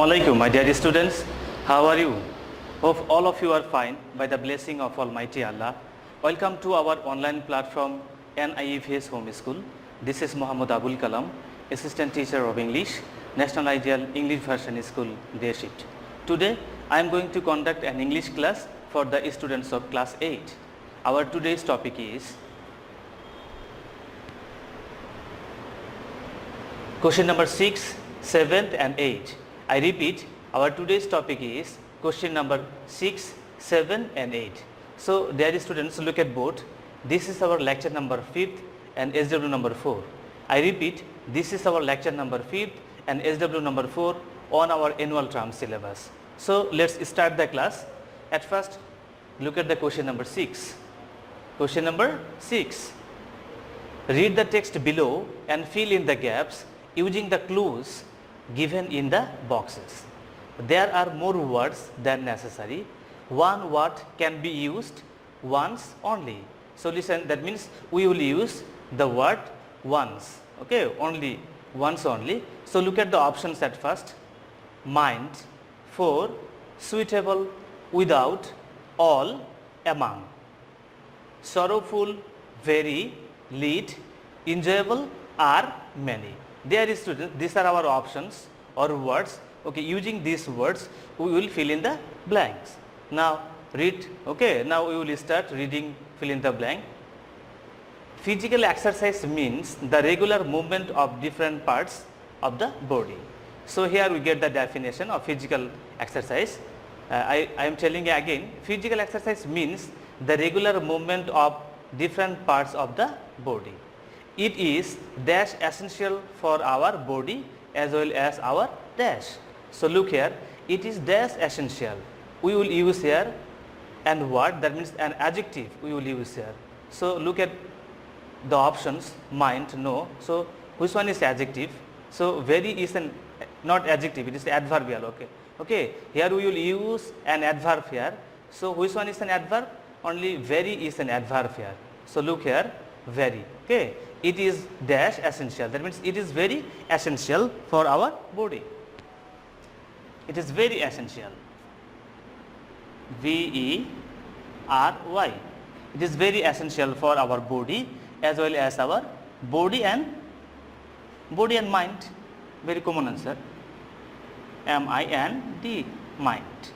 Assalamualaikum, my dear students. How are you? Hope all of you are fine by the blessing of Almighty Allah. Welcome to our online platform NIEVS Home School. This is Muhammad Abul Kalam, Assistant Teacher of English, National Ideal English Version School, Day Shift. Today, I am going to conduct an English class for the students of class 8. Our today's topic is question number 6, 7th and 8. I repeat, our today's topic is question number 6, 7 and 8. So dear students, look at board. This is our lecture number 5th and SW number 4. I repeat, this is our lecture number 5th and SW number 4 on our annual term syllabus. So let's start the class. At first, look at the question number 6. Question number 6. Read the text below and fill in the gaps using the clues given in the boxes. There are more words than necessary. One word can be used once only. So listen, that means we will use the word once. Okay, only once only. So look at the options at first. Mind, for, suitable, without, all, among. Sorrowful, very, lead, enjoyable, are, many. Dear students, these are our options or words. Okay, using these words we will fill in the blanks. Now read. Okay, now we will start reading, fill in the blank. Physical exercise means the regular movement of different parts of the body. So here we get the definition of physical exercise. I am telling you again, physical exercise means the regular movement of different parts of the body. It is dash essential for our body as well as our dash. So look here, it is dash essential. We will use here and word, that means an adjective we will use here. So look at the options, mind, no. So which one is adjective? So very is an not adjective, it is adverbial. Okay, okay. Here we will use an adverb here. So which one is an adverb? Only very is an adverb here. So look here, very. Okay. It is dash essential, that means it is very essential for our body. It is very essential. VERY. It is very essential for our body as well as our body and mind. Very common answer. MIND, mind.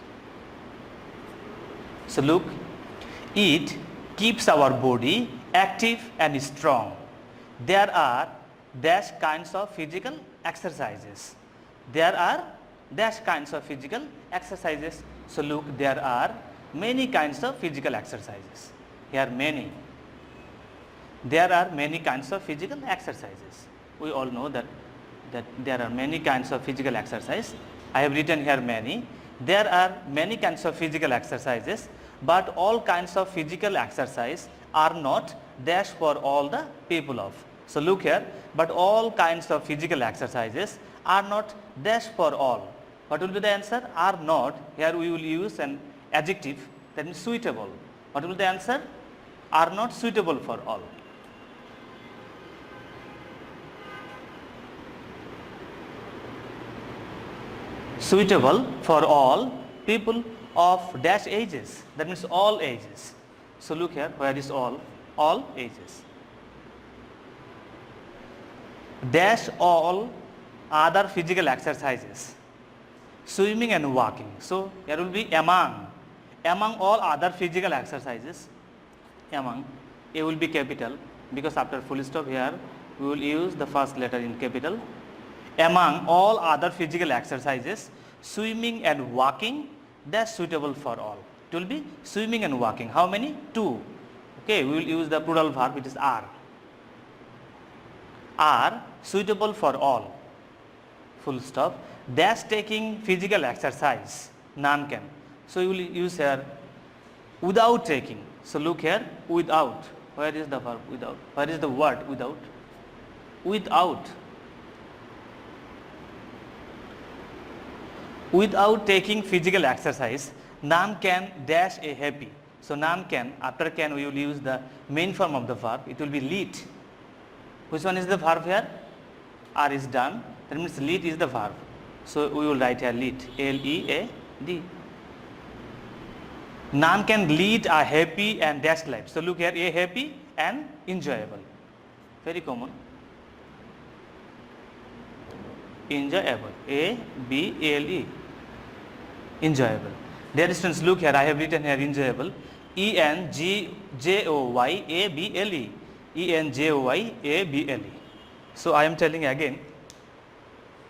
So look, it keeps our body active and strong. There are dash kinds of physical exercises. There are dash kinds of physical exercises. So look, there are many kinds of physical exercises. Here many. There are many kinds of physical exercises. We all know that there are many kinds of physical exercise. I have written here many. There are many kinds of physical exercises, but all kinds of physical exercise are not dash for all the people of. So look here, but all kinds of physical exercises are not dash for all. What will be the answer? Are not. Here we will use an adjective, that means suitable. What will be the answer? Are not suitable for all. Suitable for all people of dash ages, that means all ages. So look here, where is all? All ages. Dash all other physical exercises, swimming and walking. So here will be among all other physical exercises. Among, A will be capital because after full stop here we will use the first letter in capital. Among all other physical exercises, swimming and walking, dash suitable for all. It will be swimming and walking. How many? 2. Okay, we will use the plural verb, it is are. Are suitable for all. Full stop. Dash taking physical exercise, none can. So you will use here without taking. So look here, without. Where is the verb without? Where is the word without? Without. Without taking physical exercise, none can dash a happy. So none can, after can we will use the main form of the verb, it will be lead. Which one is the verb here? Are is done, that means lead is the verb. So we will write here lead, L-E-A-D. None can lead a happy and dash life. So look here, a happy and enjoyable. Very common. Enjoyable, A-B-A-L-E, enjoyable. Dear students, look here, I have written here enjoyable, E-N-G-J-O-Y-A-B-L-E, E-N-J-O-Y-A-B-L-E. So I am telling again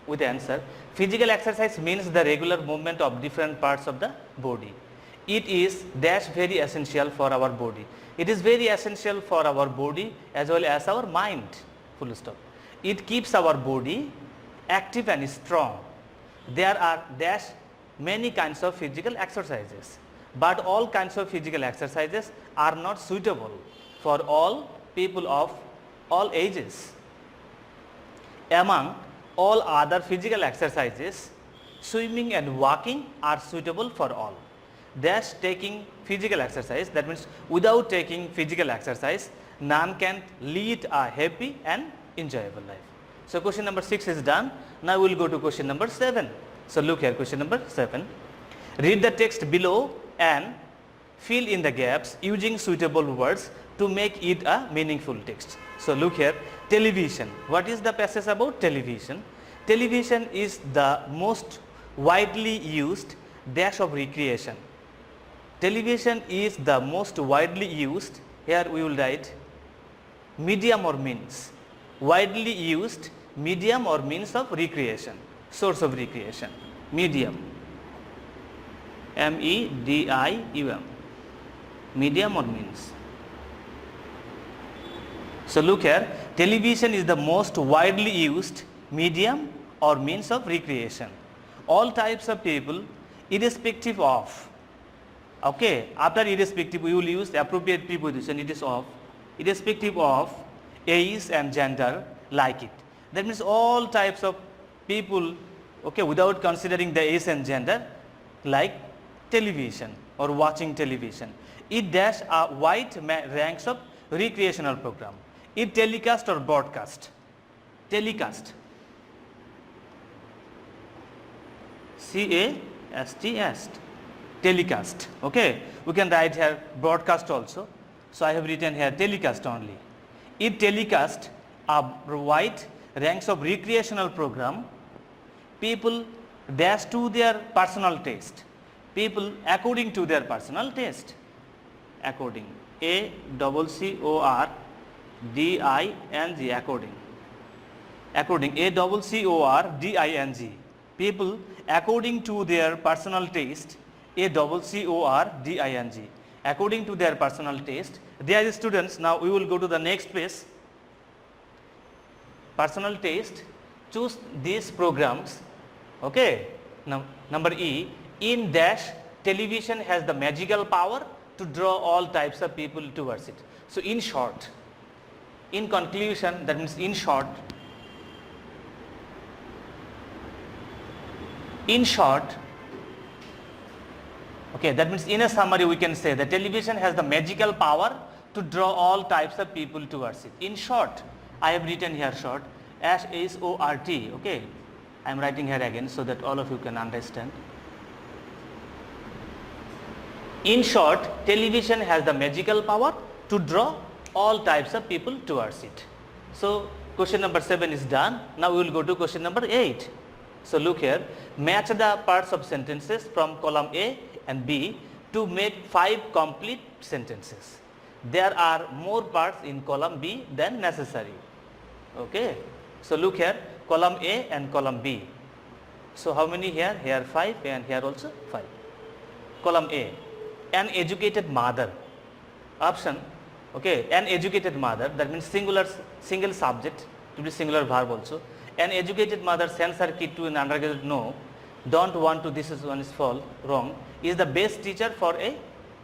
with the answer. Physical exercise means the regular movement of different parts of the body. It is dash very essential for our body. It is very essential for our body as well as our mind, full stop. It keeps our body active and strong. There are dash many kinds of physical exercises, but all kinds of physical exercises are not suitable for all people of all ages. Among all other physical exercises, swimming and walking are suitable for all. Dash taking physical exercise, that means without taking physical exercise, none can lead a happy and enjoyable life. So question number 6 is done. Now we will go to question number 7. So look here, question number 7. Read the text below and fill in the gaps using suitable words to make it a meaningful text. So look here, television. What is the passage about television? Television is the most widely used dash of recreation. Television is the most widely used, here we will write medium or means, widely used medium or means of recreation, source of recreation, medium, M-E-D-I-U-M, medium or means. So look here, television is the most widely used medium or means of recreation. All types of people, irrespective of, okay, after irrespective we will use the appropriate preposition, it is of, irrespective of age and gender, like it. That means all types of people, okay, without considering the age and gender, like television or watching television. It dash a wide ranks of recreational program. It telecast or broadcast, telecast, C-A-S-T-S, telecast, okay. We can write here broadcast also. So I have written here telecast only. It telecast a wide ranks of recreational program. People dash to their personal taste. People according to their personal taste. According, A-C-C-O-R-D-I-N-G, according. According, A-C-C-O-R-D-I-N-G. People according to their personal taste, A-C-C-O-R-D-I-N-G. According to their personal taste. Dear students, now we will go to the next page. Personal taste, choose these programs, okay. Now number E, in dash, television has the magical power to draw all types of people towards it. So in short, in conclusion, that means in short, okay, that means in a summary we can say that television has the magical power to draw all types of people towards it. In short, I have written here short, S-H-O-R-T, okay. I am writing here again so that all of you can understand. In short, television has the magical power to draw all types of people towards it. So question number 7 is done. Now we will go to question number 8. So look here, match the parts of sentences from column A and B to make 5 complete sentences. There are more parts in column B than necessary. Okay. So look here, column A and column B. So how many here? Here 5 and here also 5. Column A, an educated mother. Option, okay, an educated mother, that means single subject to be singular verb also. An educated mother sends her kid to an undergraduate. No, don't want to, this is one is false, wrong, is the best teacher for a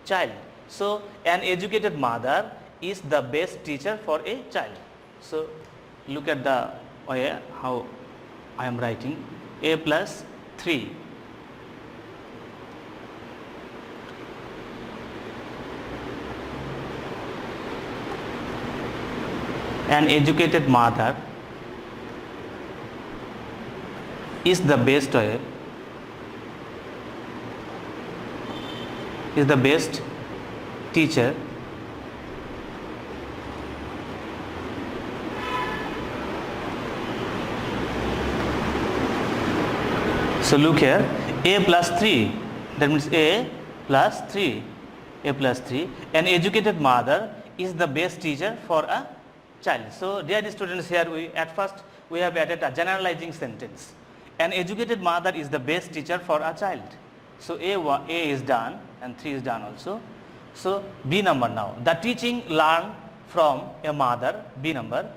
child. So an educated mother is the best teacher for a child. So look at the way how I am writing, A plus 3. An educated mother is the best way, is the best teacher so look here, a plus 3, that means a plus 3, a plus 3, an educated mother is the best teacher for a child. So dear students, here we at first we have added a generalizing sentence. An educated mother is the best teacher for a child. So A is done and 3 is done also. So B number now. The teaching learned from a mother, B number.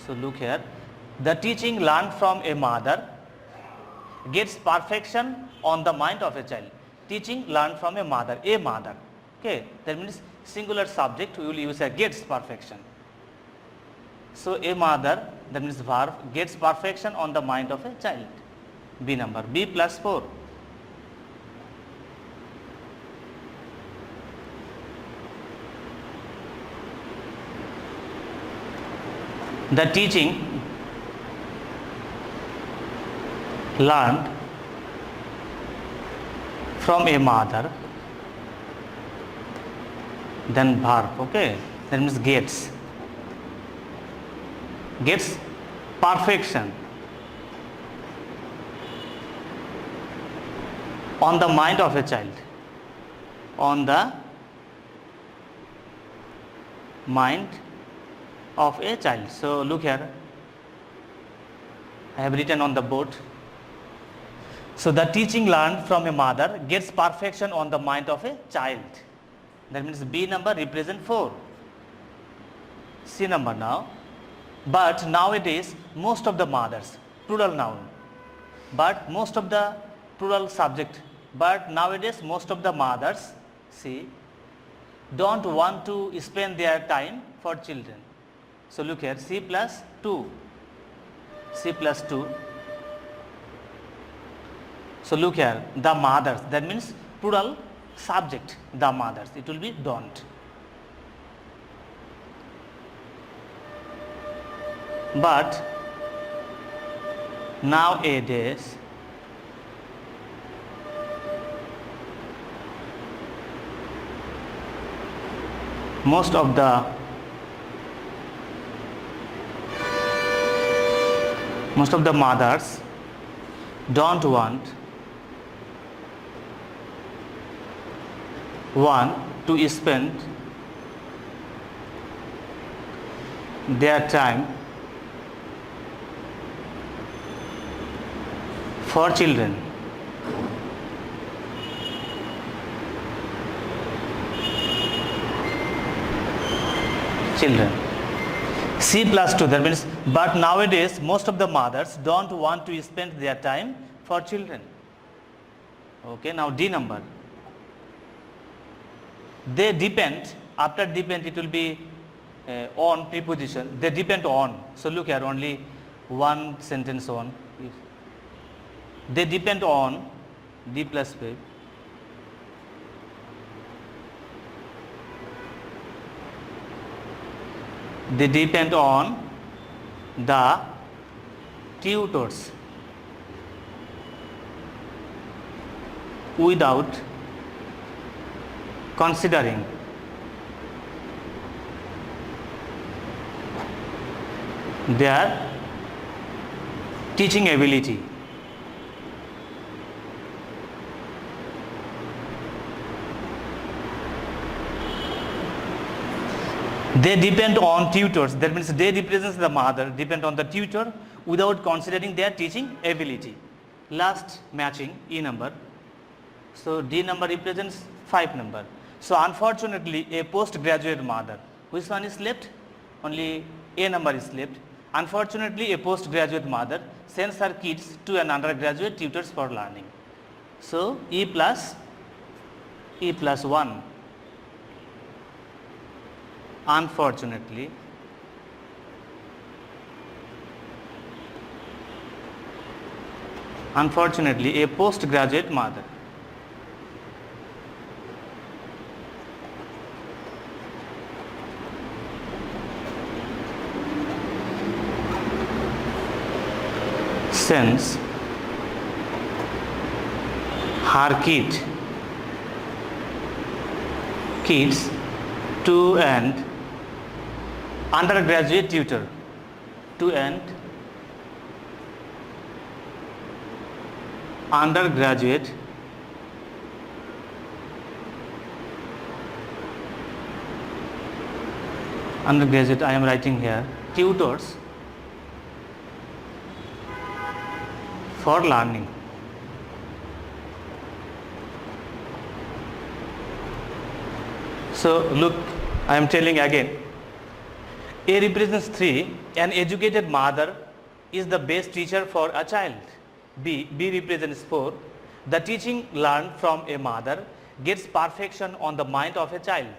So look here. The teaching learned from a mother gets perfection on the mind of a child. Teaching learned from a mother, okay, that means singular subject, we will use a gets perfection. So a mother, that means verb, gets perfection on the mind of a child, B number. B plus 4. The teaching learned from a mother, then verb, okay, that means gets perfection on the mind of a child, on the mind of a child. So look here, I have written on the board. So the teaching learned from a mother gets perfection on the mind of a child. That means B number represent 4. C number now. But nowadays most of the mothers, plural noun, but most of the plural subject, but nowadays most of the mothers, see, don't want to spend their time for children. So look here, C plus 2. So look here, the mothers, that means plural subject, the mothers, it will be don't. But nowadays most of the mothers don't want to spend their time for children. C plus 2, that means but nowadays most of the mothers don't want to spend their time for children. Okay, now D number. They depend, after depend it will be on preposition, they depend on. So look here, only one sentence on. They depend on, D plus 5. They depend on the tutors without considering their teaching ability. They depend on tutors, that means they represents the mother, depend on the tutor without considering their teaching ability. Last matching, E number. So D number represents 5 number. So unfortunately a postgraduate mother, which one is left? Only A number is left. Unfortunately a postgraduate mother sends her kids to an undergraduate tutors for learning. So E plus 1. Unfortunately a postgraduate mother. sends her kids to an undergraduate tutor, to an undergraduate I am writing here, tutors for learning. So look, I am telling again, A represents 3, an educated mother is the best teacher for a child. B represents 4, the teaching learned from a mother gets perfection on the mind of a child.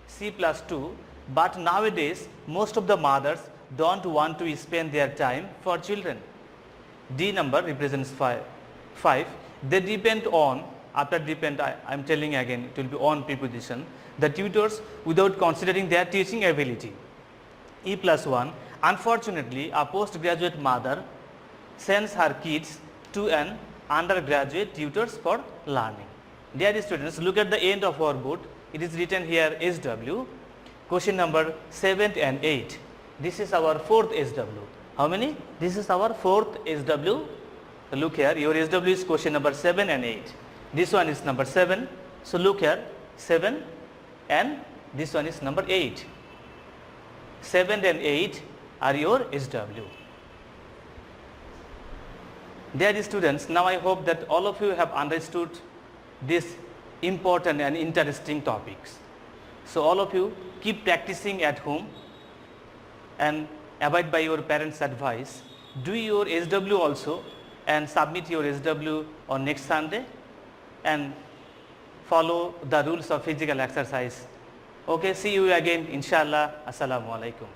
C plus 2, but nowadays most of the mothers don't want to spend their time for children. D number represents 5, they depend on, after depend I am telling again, it will be on preposition, the tutors without considering their teaching ability. E plus 1, unfortunately a postgraduate mother sends her kids to an undergraduate tutors for learning. Dear students, look at the end of our board, it is written here SW, question number 7 and 8. This is our 4th SW. How many? This is our 4th SW. Look here, your SW is question number 7 and 8. This one is number 7. So look here, 7 and this one is number 8. 7 and 8 are your SW. Dear students, now I hope that all of you have understood this important and interesting topics. So all of you keep practicing at home and abide by your parents' advice. Do your SW also and submit your SW on next Sunday and follow the rules of physical exercise. Okay, see you again inshallah. Assalamu alaikum.